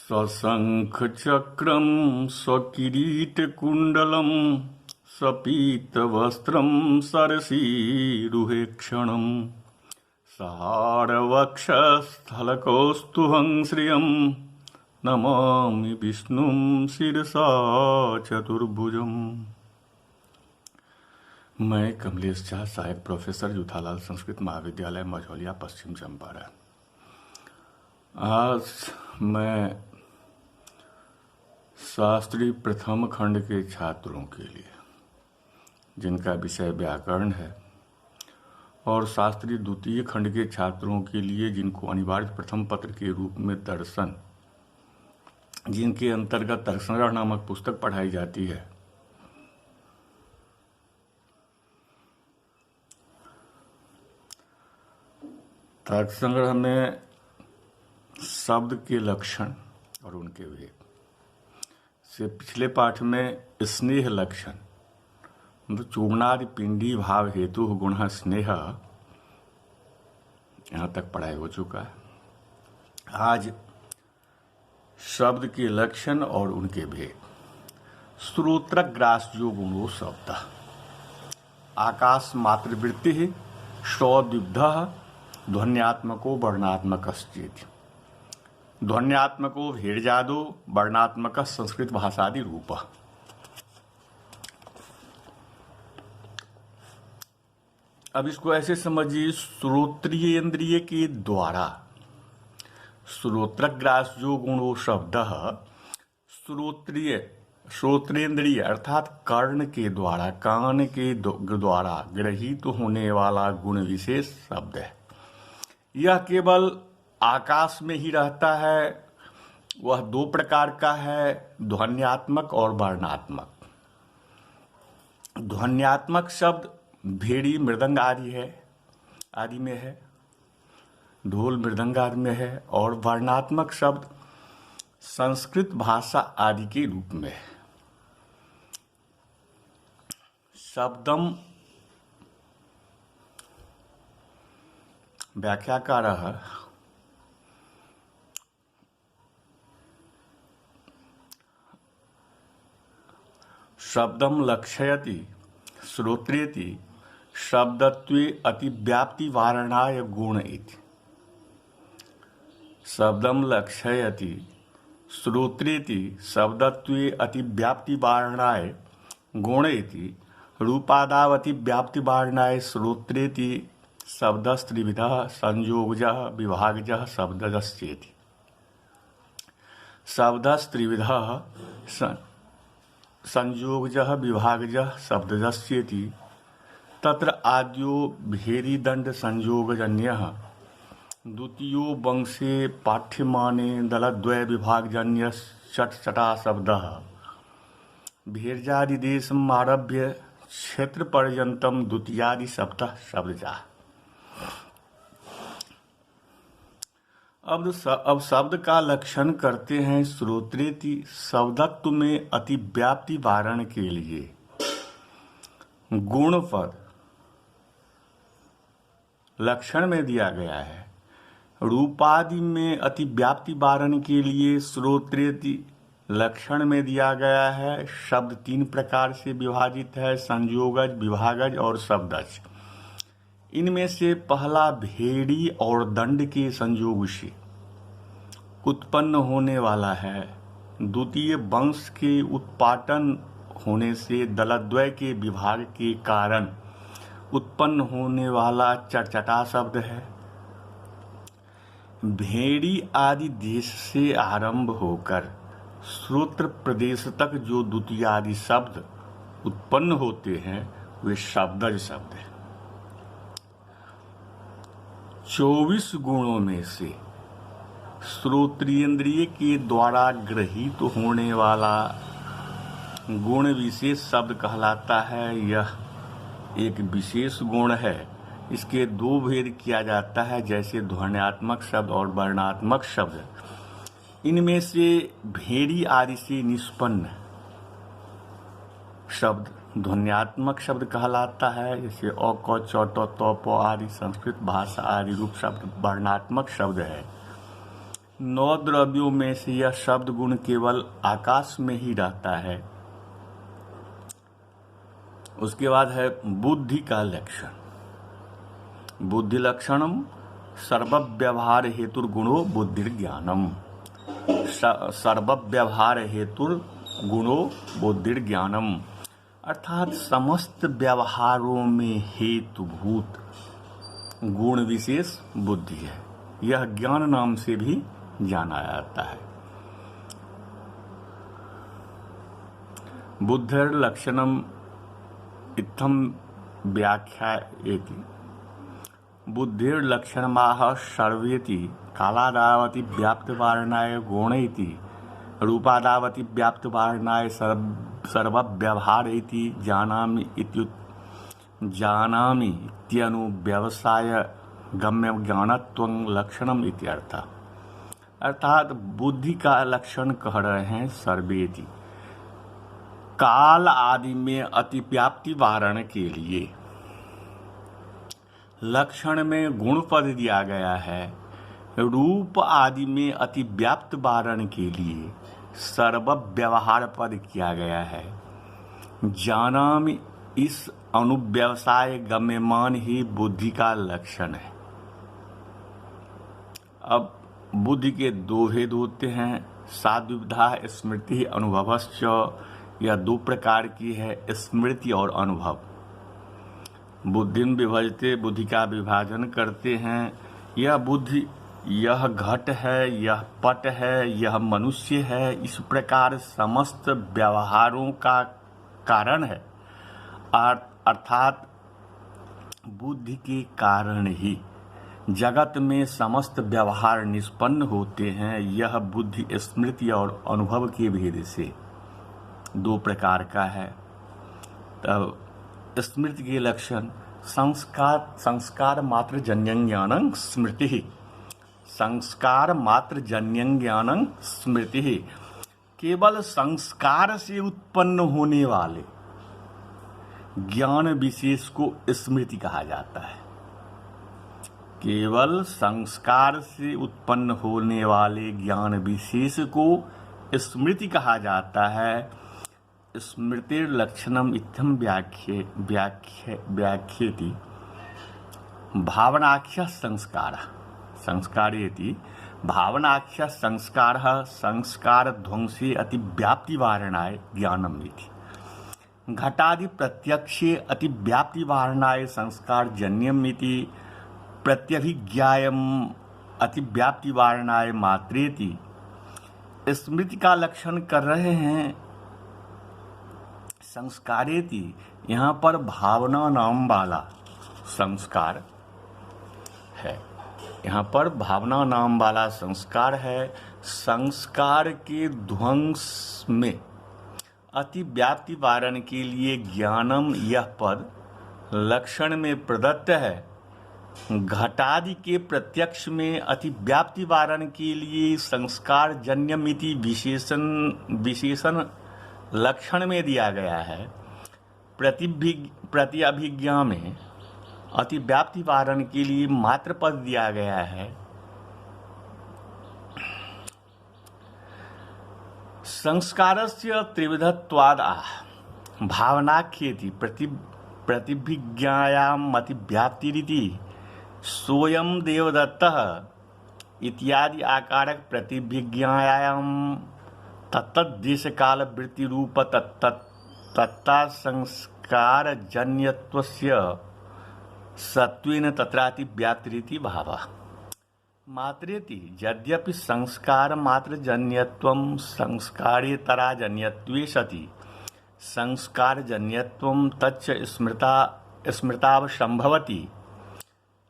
सशङ्खचक्रं स्वकिरीटकुण्डलं सपीतवस्त्रं सरसीरुहेक्षणं सहारवक्षस्थलकौस्तुभं श्रियं नमामि विष्णुं शिरसा चतुर्भुजम्। मैं कमलेश झा, सहायक प्रोफेसर जूथालाल संस्कृत महाविद्यालय मझौलिया, पश्चिम चंपारण। आज मैं शास्त्री प्रथम खंड के छात्रों के लिए, जिनका विषय व्याकरण है, और शास्त्री द्वितीय खंड के छात्रों के लिए जिनको अनिवार्य प्रथम पत्र के रूप में दर्शन, जिनके अंतर्गत तर्कसंग्रह नामक पुस्तक पढ़ाई जाती है, तर्कसंग्रह में शब्द के लक्षण और उनके भेद से पिछले पाठ में स्नेह लक्षण, मतलब चूर्णादि पिंडी भाव हेतु गुण स्नेह, यहाँ तक पढ़ाई हो चुका है। आज शब्द के लक्षण और उनके भेद। श्रोत्रग्रास्यो गुणो शब्द आकाश मातृवृत्ति सौद्विग्ध ध्वन्यात्मको वर्णात्मकश्चेति। ध्वन्यात्मको भेड़जादो वर्णात्मक संस्कृत भाषादि रूप। अब इसको ऐसे समझिए, श्रोत्रिय इंद्रिय के द्वारा श्रोत्रग्रास्यो गुणो शब्द श्रोत्रेंद्रिय अर्थात कर्ण के द्वारा, कान के द्वारा गृहीत होने वाला गुण विशेष शब्द है। यह केवल आकाश में ही रहता है। वह दो प्रकार का है, ध्वन्यात्मक और वर्णात्मक। ध्वन्यात्मक शब्द भेड़ी मृदंग आदि में है, ढोल मृदंग आदि में है, और वर्णात्मक शब्द संस्कृत भाषा आदि के रूप में है। शब्दम व्याख्याकारः शब्दम लक्षयति श्रोत्रेति शब्दत्वे अतिव्याप्ति वारणाय गुण इति। शब्दम लक्षयति श्रोत्रेति शब्दत्वे अतिव्याप्ति वारणाय गुण इति। रूपादावति व्याप्ति वारणाय श्रोत्रेति शब्दस्त्रिविधः संयोगजः विभागजः शब्दजश्चेति। शब्दस्त्रिविधः संयोगजः विभागजः शब्दजश्चेति। तत्र आद्यो भेरीदंड संयोगजन्यः द्वितीयो वंशे पाठ्यमाने दलद्वय विभागजन्य चटा शब्दः भेर्जादिदेशम् आरभ्य क्षेत्र पर्यन्तम द्वितीयादि सप्तः शब्दजा। अब शब्द का लक्षण करते हैं। श्रोत्रेति शब्दत्व में अतिव्याप्ति वारण के लिए गुण पद लक्षण में दिया गया है। रूपादि में अतिव्याप्ति वारण के लिए श्रोत्रेति लक्षण में दिया गया है। शब्द तीन प्रकार से विभाजित है, संयोगज, विभागज और शब्दज। इनमें से पहला भेड़ी और दंड के संयोग से उत्पन्न होने वाला है। द्वितीय वंश के उत्पाटन होने से दलद्वय के विभाग के कारण उत्पन्न होने वाला चटचटा शब्द है। भेड़ी आदि देश से आरंभ होकर श्रोत्र प्रदेश तक जो द्वितीय आदि शब्द उत्पन्न होते हैं वे शब्दज शब्द हैं। 24 गुणों में से श्रोत्रियेंद्रिय के द्वारा गृहीत होने वाला गुण विशेष शब्द कहलाता है। यह एक विशेष गुण है। इसके दो भेद किया जाता है, जैसे ध्वन्यात्मक शब्द और वर्णात्मक शब्द। इनमें से भेड़ी आदि से निष्पन्न शब्द ध्वन्यात्मक शब्द कहलाता है, जैसे अ क च ट त प आदि संस्कृत भाषा आदि रूप शब्द वर्णात्मक शब्द है। 9 द्रव्यों में से यह शब्द गुण केवल आकाश में ही रहता है। उसके बाद है बुद्धि का लक्षण। बुद्धि लक्षणम सर्वव्यवहार हेतुर्गुणो बुद्धिर्ज्ञानम। सर्वव्यवहार हेतुर्गुणो बुद्धिर्ज्ञानम अर्थात समस्त व्यवहारों में हेतुभूत गुण विशेष बुद्धि है। यह ज्ञान नाम से भी जाना जाता है। बुद्धेर लक्षणम इत्थम व्याख्यायति। बुद्धेर लक्षणमाह सर्वेति कालादावति व्याप्तवारणाय गौणैति रूपादावति व्याप्तवारणाय सर्वव्यवहारैति जानामि इत्यनु व्यवसाय गम्य ज्ञानत्वं लक्षणम इत्यर्थः। अर्थात बुद्धि का लक्षण कह रहे हैं सर्वेति, काल आदि में अतिव्याप्ति वारण के लिए लक्षण में गुण पद दिया गया है। रूप आदि में अतिव्याप्त वारण के लिए सर्व व्यवहार पद किया गया है। जानामि इस अनुव्यवसाय गम्यमान ही बुद्धि का लक्षण है। अब बुद्धि के 2 भेद होते हैं। साद्विधा स्मृति अनुभवश्च, यह 2 प्रकार की है, स्मृति और अनुभव। बुद्धिं विभजते, बुद्धि का विभाजन करते हैं। यह बुद्धि, यह घट है, यह पट है, यह मनुष्य है, इस प्रकार समस्त व्यवहारों का कारण है। अर्थात बुद्धि के कारण ही जगत में समस्त व्यवहार निष्पन्न होते हैं। यह बुद्धि स्मृति और अनुभव के भेद से 2 प्रकार का है। तब स्मृति के लक्षण संस्कार मात्र जन्यं ज्ञानं स्मृति। संस्कार मात्र जन्यं ज्ञानं स्मृति, केवल संस्कार से उत्पन्न होने वाले ज्ञान विशेष को स्मृति कहा जाता है। केवल संस्कार से उत्पन्न होने वाले ज्ञान विशेष को स्मृति कहा जाता है। स्मृतिर लक्षणम इत्थम व्याख्येति भावनाख्य संस्कार संस्कारेति भावनाख्य संस्कार संस्कार ध्वंसे अतिव्याप्ति वारणाय ज्ञानम इति। घटादि प्रत्यक्षे अतिव्याप्ति वारणाय संस्कार जन्यम इति प्रत्यभिज्ञायम अतिव्याप्ति वारणाय मात्रेति। स्मृति का लक्षण कर रहे हैं संस्कारेति। यहाँ पर भावना नाम वाला संस्कार है। यहाँ पर भावना नाम वाला संस्कार है। संस्कार के ध्वंस में अतिव्याप्ति वारण के लिए ज्ञानम यह पद लक्षण में प्रदत्त है। घटादि के प्रत्यक्ष में अतिव्याप्ति वारण के लिए संस्कार जन्यमिति विशेषण लक्षण में दिया गया है। प्रत्यभिज्ञा में अतिव्याप्ति वारण के लिए मात्र पद दिया गया है। संस्कारस्य त्रिविधत्वाद भावनाख्येति प्रतिभिज्ञायाम अतिव्याप्तिरिति सोयम देवदत्तः इत्यादि आकारक प्रतिभिज्ञायाम तत्तद्देश काल वृत्ति रूप तत्ता संस्कार जन्यत्वस्य सत्वेन तत्राति व्याप्तिरिति भावः। मात्रेति यद्यपि संस्कार मात्र जन्यत्वं संस्कारेतरा जन्यत्वे सति संस्कार जन्यत्वं तच्च स्मृतावसंभवति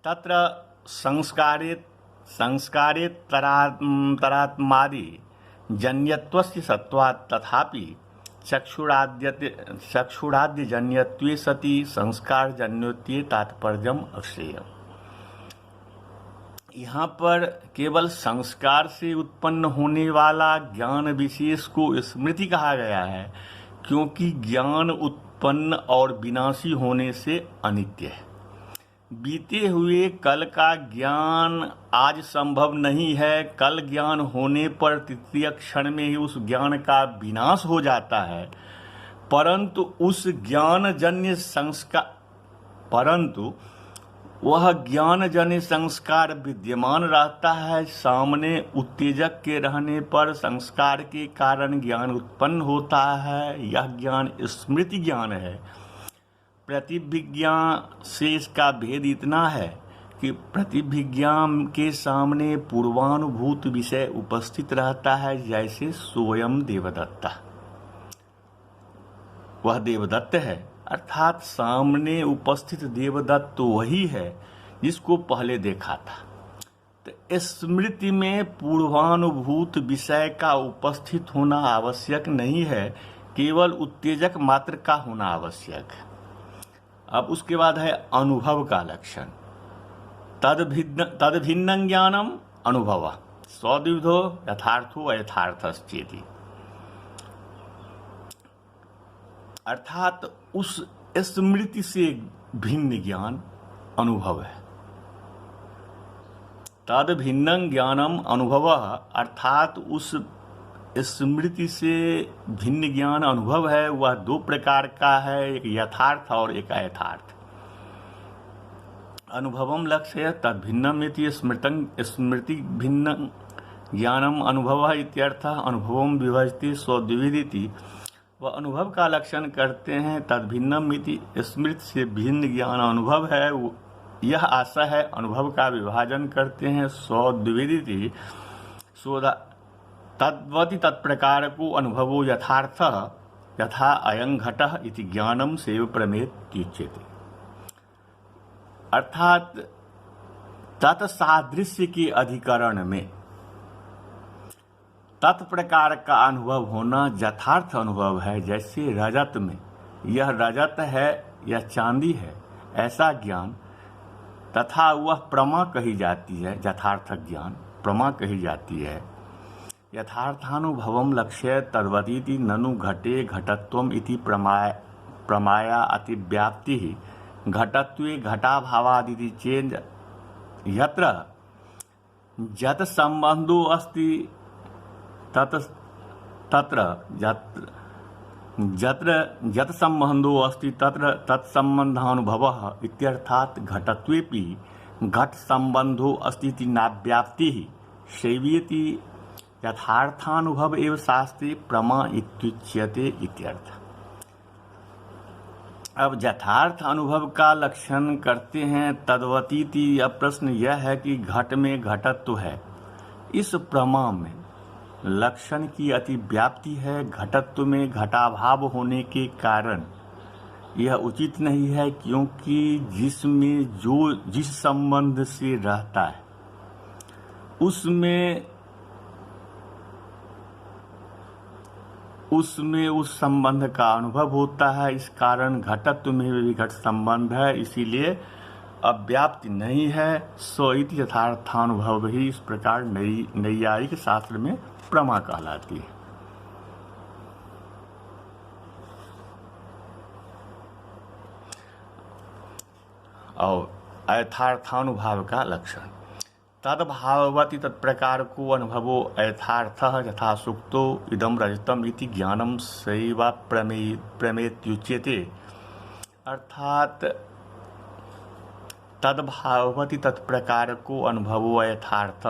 तत्र संस्कारेतरात्मादि जन्यत्वस्य सत्वात् तथापि चक्षुराद्य जन्यत्वे सति संस्कार जन्योत्ये तात्पर्यम अक्षेयम्। यहाँ पर केवल संस्कार से उत्पन्न होने वाला ज्ञान विशेष को स्मृति कहा गया है, क्योंकि ज्ञान उत्पन्न और विनाशी होने से अनित्य है। बीते हुए कल का ज्ञान आज संभव नहीं है। कल ज्ञान होने पर तृतीय क्षण में ही उस ज्ञान का विनाश हो जाता है, परंतु वह ज्ञानजन्य संस्कार विद्यमान रहता है। सामने उत्तेजक के रहने पर संस्कार के कारण ज्ञान उत्पन्न होता है। यह ज्ञान स्मृति ज्ञान है। प्रतिभिज्ञा से इसका भेद इतना है कि प्रतिभिज्ञा के सामने पूर्वानुभूत विषय उपस्थित रहता है, जैसे स्वयं देवदत्ता। वह देवदत्त है, अर्थात सामने उपस्थित देवदत्त तो वही है जिसको पहले देखा था। तो स्मृति में पूर्वानुभूत विषय का उपस्थित होना आवश्यक नहीं है, केवल उत्तेजक मात्र का होना आवश्यक है। अब उसके बाद है अनुभव का लक्षण। तद भिन्न ज्ञानम अनुभव स्वद्विधो यथार्थो अयथार्थश्चेति। अर्थात उस स्मृति से भिन्न ज्ञान अनुभव है। तद भिन्न ज्ञानम अनुभव, अर्थात उस स्मृति से भिन्न ज्ञान अनुभव है। वह दो प्रकार का है, एक यथार्थ और एक अयथार्थ। अनुभवम लक्ष्य तद भिन्नम इति स्मृति भिन्न ज्ञानम अनुभव इत्यर्थ। अनुभवम विभजति स्वद्विदिति। वह अनुभव का लक्षण करते हैं। तद भिन्नम इति स्मृति से भिन्न ज्ञान अनुभव है, यह आशा है। अनुभव का विभाजन करते हैं स्वद्विदिति। तद्वति तत्प्रकार को अनुभवो यथार्थ यथा अयं घटः इति ज्ञानम सेव प्रमेत्युच्यते। अर्थात तत्सादृश्य के अधिकरण में तत्प्रकार का अनुभव होना यथार्थ अनुभव है। जैसे रजत में यह रजत है, यह चांदी है, ऐसा ज्ञान, तथा वह प्रमा कही जाती है। यथार्थ ज्ञान प्रमा कही जाती है। यथार्थानुभवम लक्ष्य तद्वतीति ननु घटे घटत्वम इति प्रमाया अतिव्याप्ति घटत्वे घटाभावादिति चेद यत्र जत संबंधो अस्ति तत्र जत संबंधो अस्ति तत्र तत्संबंधानुभवः इत्यर्थात् घटत्वेपि घट संबंधो अस्ति इति नाव्याप्तिः शैवीति यथार्थानुभव एवं शास्त्रे प्रमा इत्युच्यते इत्यर्थ। अब यथार्थ अनुभव का लक्षण करते हैं तद्वतीति। अब प्रश्न यह है कि घट में घटत्व है, इस प्रमा में लक्षण की अतिव्याप्ति है। घटत्व में घटाभाव होने के कारण यह उचित नहीं है, क्योंकि जिसमें जो जिस संबंध से रहता है उसमें उस संबंध का अनुभव होता है। इस कारण घटत्व में भी घट संबंध है, इसीलिए अव्याप्ति नहीं है। इति यथार्थानुभव ही इस प्रकार नैयायिक शास्त्र में प्रमा कहलाती है। और अयथार्थानुभाव का लक्षण तद्भाववती तत्प्रकार को अनुभवो अयथार्थः यथा सुक्तो इदम रजतम इति ज्ञानम सैवा प्रमेत्युच्यते। अर्थात तद्भाववती तत्प्रकार को अनुभवो अयथार्थ,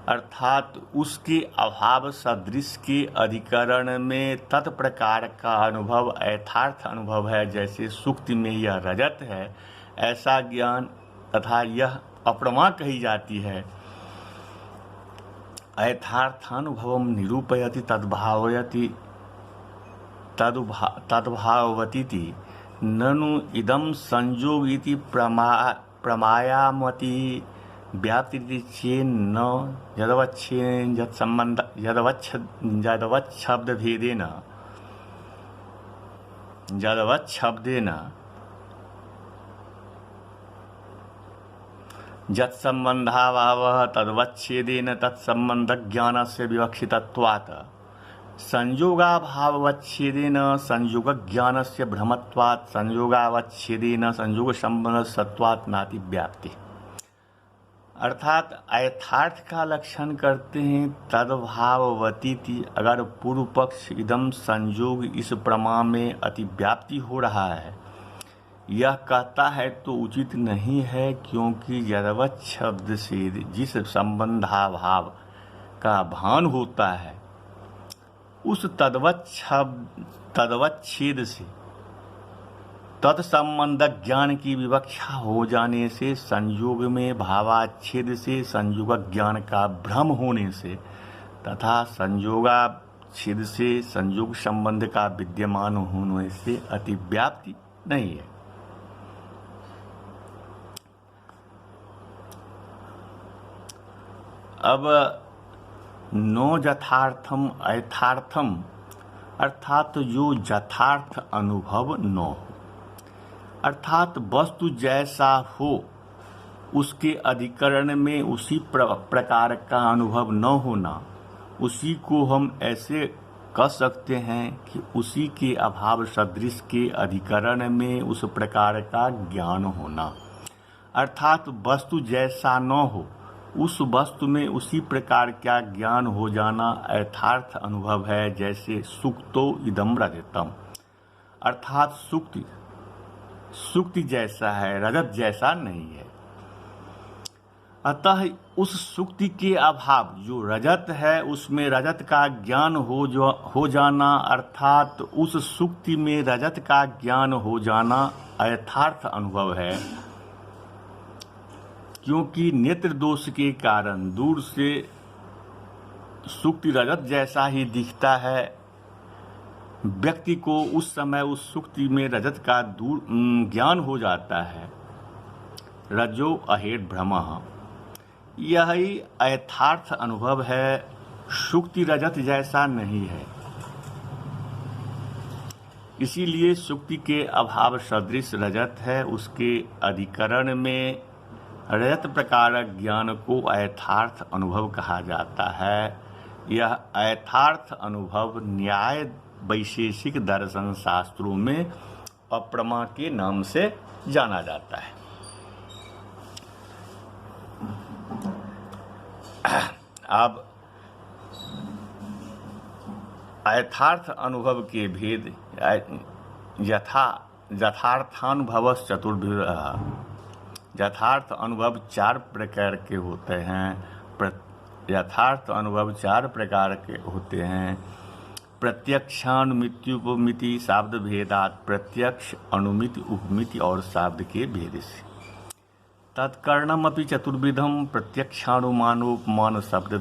अर्थात उसके अभाव सदृश के अधिकरण में तत्प्रकार का अनुभव अयथार्थ अनुभव है। जैसे सुक्ति में यह रजत है, ऐसा ज्ञान तथा यह अप्रमा कही जाती है। अयथार्थानुभवम निरूपयति तद्भावयति तद्भाववतीति ननु इदम संयोग इति प्रमायामति व्याप्ति चेन्न यदवच्छब्देन यत्संबंधाभावः तद्वच्छेदेन तत्संबंधज्ञानस्य विवक्षितत्वात् संयोगाभावच्छेदेन संयोग ज्ञानस्य भ्रमत्वात् संयोगावच्छेदेन संयोग संबंध सत्वात् नाति व्याप्ति। अर्थात यथार्थ का लक्षण करते हैं तद्भाववतीति। अगर पूर्व पक्ष इदम संयोग इस प्रमा में अतिव्याप्ति हो रहा है यह कहता है तो उचित नहीं है, क्योंकि यदवत् शब्द से जिस संबंधाभाव का भान होता है उस तद्वच्छेद से तत्संबंध ज्ञान की विवक्षा हो जाने से, संयोग में भावाच्छेद से संयोग ज्ञान का भ्रम होने से तथा संयोगाच्छेद से संयोग संबंध का विद्यमान होने से अतिव्याप्ति नहीं है। अब नो यथार्थम अयथार्थम, अर्थात जो यथार्थ अनुभव न हो, अर्थात वस्तु जैसा हो उसके अधिकरण में उसी प्रकार का अनुभव न होना, उसी को हम ऐसे कह सकते हैं कि उसी के अभाव सदृश के अधिकरण में उस प्रकार का ज्ञान होना। अर्थात वस्तु जैसा न हो उस वस्तु में उसी प्रकार का ज्ञान हो जाना यथार्थ अनुभव है। जैसे सुक्तो इदम रजतम, अर्थात सुक्ति जैसा है, रजत जैसा नहीं है। अतः उस सुक्ति के अभाव जो रजत है उसमें रजत का ज्ञान हो जाना, अर्थात उस सुक्ति में रजत का ज्ञान हो जाना यथार्थ अनुभव है। क्योंकि नेत्र दोष के कारण दूर से सुक्ति रजत जैसा ही दिखता है, व्यक्ति को उस समय उस सुक्ति में रजत का दूर ज्ञान हो जाता है। रजो अहेड भ्रमः, यही यथार्थ अनुभव है, सुक्ति रजत जैसा नहीं है। इसीलिए सुक्ति के अभाव सदृश रजत है, उसके अधिकरण में रजत प्रकार ज्ञान को यथार्थ अनुभव कहा जाता है। यह यथार्थ अनुभव न्याय वैशेषिक दर्शन शास्त्रों में अप्रमा के नाम से जाना जाता है। अब यथार्थ अनुभव के भेद यथार्थानुभव चतुर्विध। यथार्थ अनुभव चार प्रकार के होते हैं। यथार्थ अनुभव चार प्रकार के होते हैं। प्रत्यक्षानुमिति उपमिति शाब्द भेदात, प्रत्यक्ष अनुमिति उपमिति और शाब्द के भेद से। तत्कर्णम अपि चतुर्विधम प्रत्यक्षानुमानोपमान शब्द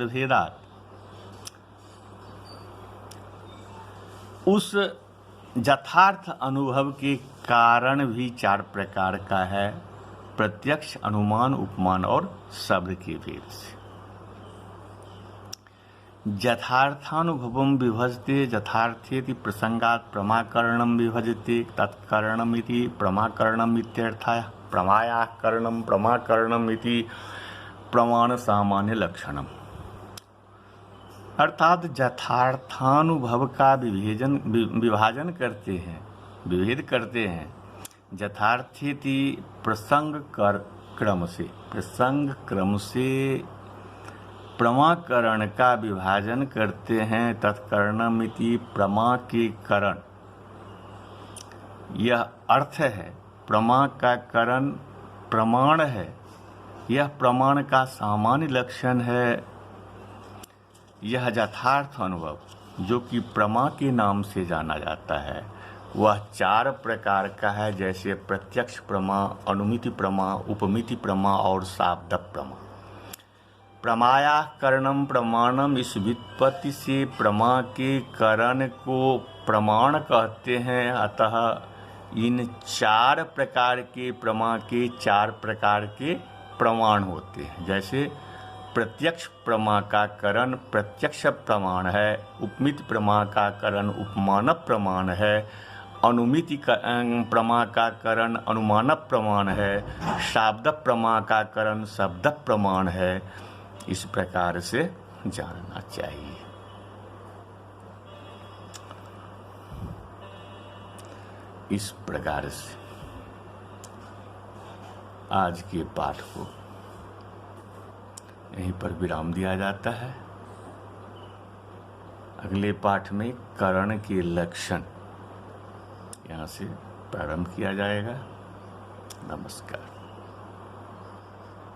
भेदात। उस यथार्थ अनुभव के कारण भी चार प्रकार का है, प्रत्यक्ष, अनुमान, उपमान और शब्द के भेद से। यथार्थानुभवम विभजते यथार्थेति प्रसंगात प्रमाकरणम विभजते तत्करणमिति प्रमाकरणम इत्यर्थः। प्रमायाः करणम प्रमाकरणम इति प्रमाण सामान्य लक्षणम। अर्थात यथार्थानुभव का विभाजन करते हैं, विभेद करते हैं। यथार्थेति प्रसंग क्रम से प्रमाकरण का विभाजन करते हैं। तत्करणमिति प्रमा के करण, यह अर्थ है। प्रमा का करण प्रमाण है, यह प्रमाण का सामान्य लक्षण है। यह यथार्थ अनुभव जो कि प्रमा के नाम से जाना जाता है वह चार प्रकार का है, जैसे प्रत्यक्ष प्रमा, अनुमिति प्रमा, उपमिति प्रमा और शाब्द प्रमा। प्रमाया करणम प्रमाणम, इस व्युत्पत्ति से प्रमा के करण को प्रमाण कहते हैं। अतः इन चार प्रकार के प्रमा के चार प्रकार के प्रमाण होते हैं। जैसे प्रत्यक्ष प्रमा का करण प्रत्यक्ष प्रमाण है, उपमिति प्रमा का करण उपमान प्रमाण है, अनुमिति प्रमा का करण अनुमान प्रमाण है, शाब्द प्रमा का करण शब्द प्रमाण है। इस प्रकार से जानना चाहिए। इस प्रकार से आज के पाठ को यहीं पर विराम दिया जाता है। अगले पाठ में करण के लक्षण यहाँ से प्रारंभ किया जाएगा। नमस्कार।